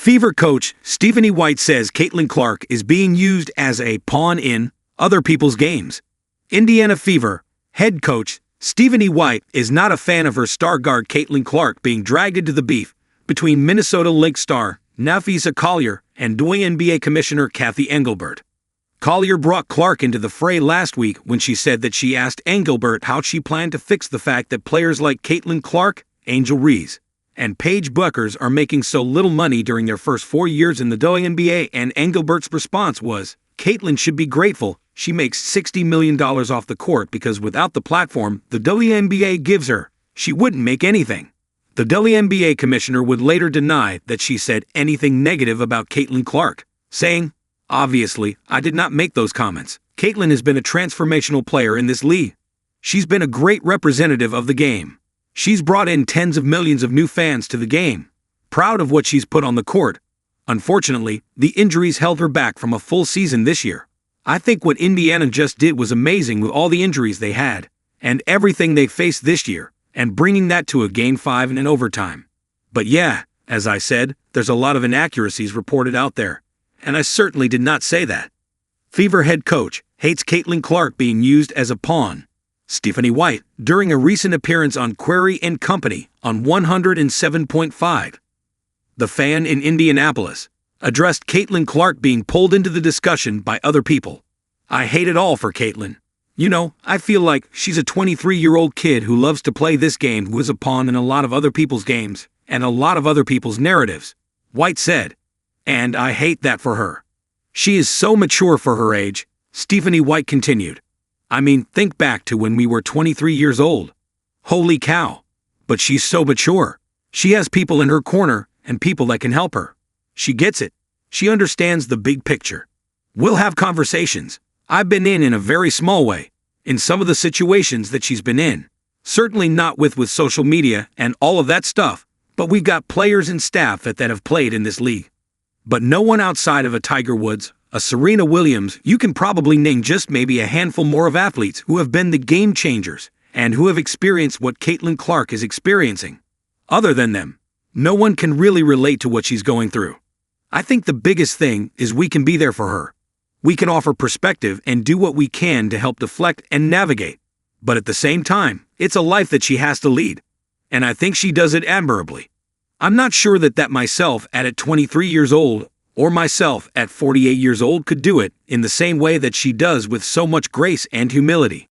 Fever coach Stephanie White says Caitlin Clark is being used as a pawn in other people's games. Indiana Fever head coach Stephanie White is not a fan of her star guard Caitlin Clark being dragged into the beef between Minnesota Lynx star Napheesa Collier and WNBA Commissioner Cathy Engelbert. Collier brought Clark into the fray last week when she said that she asked Engelbert how she planned to fix the fact that players like Caitlin Clark, Reese, and Paige Bueckers are making so little money during their first 4 years in the WNBA, and Engelbert's response was, Caitlin should be grateful she makes $60 million off the court because without the platform the WNBA gives her, she wouldn't make anything. The WNBA commissioner would later deny that she said anything negative about Caitlin Clark, saying, obviously, I did not make those comments. Caitlin has been a transformational player in this league. She's been a great representative of the game. She's brought in tens of millions of new fans to the game. Proud of what she's put on the court. Unfortunately, the injuries held her back from a full season this year. I think what Indiana just did was amazing with all the injuries they had, and everything they faced this year, and bringing that to a Game 5 and an overtime. But yeah, as I said, there's a lot of inaccuracies reported out there, and I certainly did not say that. Fever head coach hates Caitlin Clark being used as a pawn. Stephanie White, during a recent appearance on Query and Company on 107.5, The Fan in Indianapolis, addressed Caitlin Clark being pulled into the discussion by other people. I hate it all for Caitlin. You know, I feel like she's a 23-year-old kid who loves to play this game, who is a pawn in a lot of other people's games and a lot of other people's narratives, White said. And I hate that for her. She is so mature for her age, Stephanie White continued. I mean, think back to when we were 23 years old. Holy cow. But she's so mature. She has people in her corner and people that can help her. She gets it. She understands the big picture. We'll have conversations. I've been in a very small way, in some of the situations that she's been in. Certainly not with social media and all of that stuff, but we've got players and staff that have played in this league. But no one outside of a Tiger Woods, a Serena Williams, you can probably name just maybe a handful more of athletes who have been the game changers and who have experienced what Caitlin Clark is experiencing. Other than them, no one can really relate to what she's going through. I think the biggest thing is we can be there for her. We can offer perspective and do what we can to help deflect and navigate. But at the same time, it's a life that she has to lead. And I think she does it admirably. I'm not sure that myself at 23 years old or myself at 48 years old could do it in the same way that she does with so much grace and humility.